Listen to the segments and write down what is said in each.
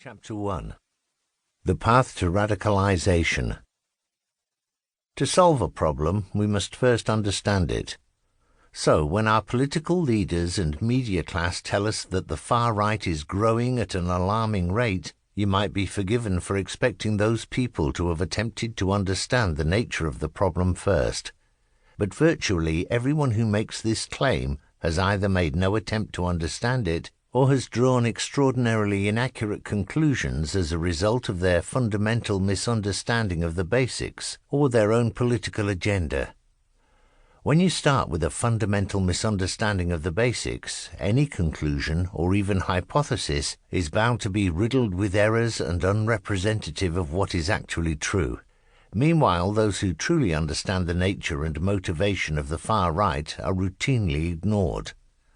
Chapter 1. The Path to Radicalization. To solve a problem, we must first understand it. So, when our political leaders and media class tell us that the far right is growing at an alarming rate, you might be forgiven for expecting those people to have attempted to understand the nature of the problem first. But virtually everyone who makes this claim has either made no attempt to understand it or has drawn extraordinarily inaccurate conclusions as a result of their fundamental misunderstanding of the basics or their own political agenda. When you start with a fundamental misunderstanding of the basics, any conclusion or even hypothesis is bound to be riddled with errors and unrepresentative of what is actually true. Meanwhile, those who truly understand the nature and motivation of the far right are routinely ignored.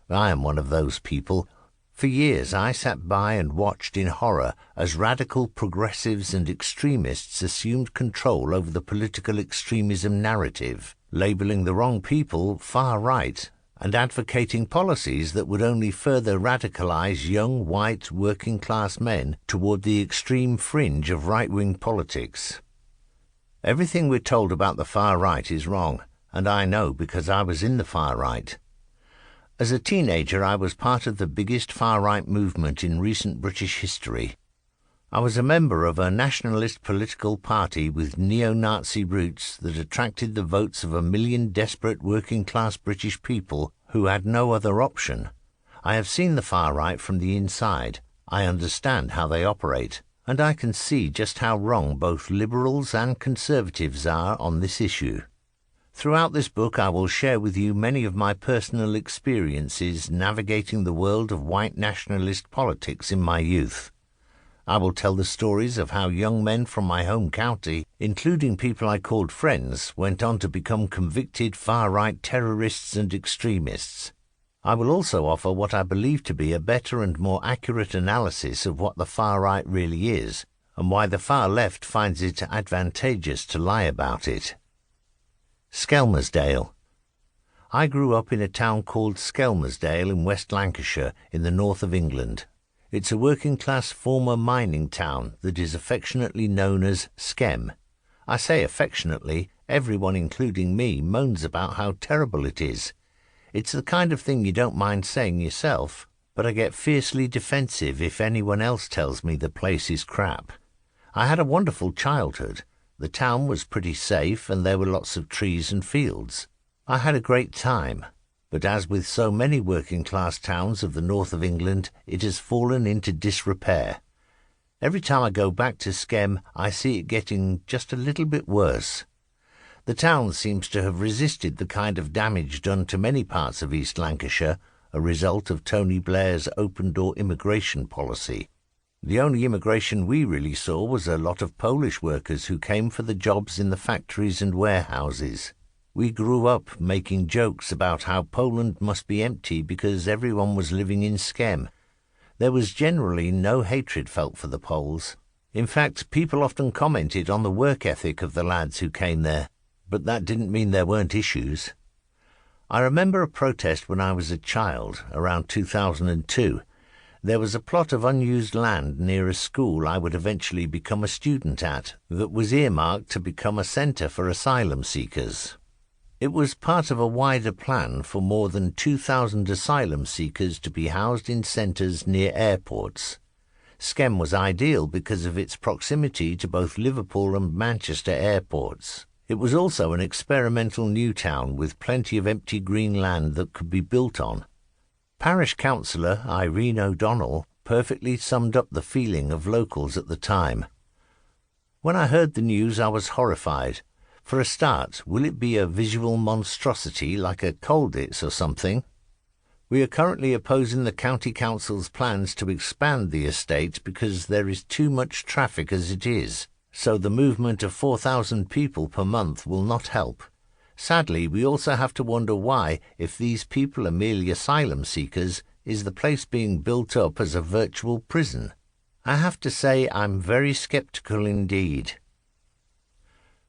I am one of those people. For years I sat by and watched in horror as radical progressives and extremists assumed control over the political extremism narrative, labeling the wrong people far right and advocating policies that would only further radicalize young, white, working-class men toward the extreme fringe of right-wing politics. Everything we're told about the far right is wrong, and I know because I was in the far right. As a teenager, I was part of the biggest far-right movement in recent British history. I was a member of a nationalist political party with neo-Nazi roots that attracted the votes of 1 million desperate working-class British people who had no other option. I have seen the far right from the inside. I understand how they operate, and I can see just how wrong both liberals and conservatives are on this issue. Throughout this book, I will share with you many of my personal experiences navigating the world of white nationalist politics in my youth. I will tell the stories of how young men from my home county, including people I called friends, went on to become convicted far-right terrorists and extremists. I will also offer what I believe to be a better and more accurate analysis of what the far right really is, and why the far left finds it advantageous to lie about it. Skelmersdale. I grew up in a town called Skelmersdale in West Lancashire in the north of England. It's a working-class former mining town that is affectionately known as Skem. I say affectionately, everyone including me moans about how terrible it is. It's the kind of thing you don't mind saying yourself, but I get fiercely defensive if anyone else tells me the place is crap. I had a wonderful childhood. The town was pretty safe and there were lots of trees and fields. I had a great time, but as with so many working-class towns of the north of England, it has fallen into disrepair. Every time I go back to Skem, I see it getting just a little bit worse. The town seems to have resisted the kind of damage done to many parts of East Lancashire, a result of Tony Blair's open-door immigration policy. The only immigration we really saw was a lot of Polish workers who came for the jobs in the factories and warehouses. We grew up making jokes about how Poland must be empty because everyone was living in Skem. There was generally no hatred felt for the Poles. In fact, people often commented on the work ethic of the lads who came there, but that didn't mean there weren't issues. I remember a protest when I was a child, around 2002. There was a plot of unused land near a school I would eventually become a student at that was earmarked to become a centre for asylum seekers. It was part of a wider plan for more than 2,000 asylum seekers to be housed in centres near airports. Skem was ideal because of its proximity to both Liverpool and Manchester airports. It was also an experimental new town with plenty of empty green land that could be built on. Parish Councillor Irene O'Donnell perfectly summed up the feeling of locals at the time. When I heard the news, I was horrified. For a start, will it be a visual monstrosity like a Colditz or something? We are currently opposing the County Council's plans to expand the estate because there is too much traffic as it is, so the movement of 4,000 people per month will not help. Sadly, we also have to wonder why, if these people are merely asylum seekers, is the place being built up as a virtual prison? I have to say I'm very sceptical indeed.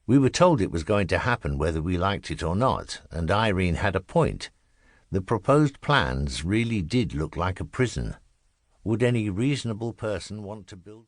We were told it was going to happen whether we liked it or not, and Irene had a point. The proposed plans really did look like a prison. Would any reasonable person want to build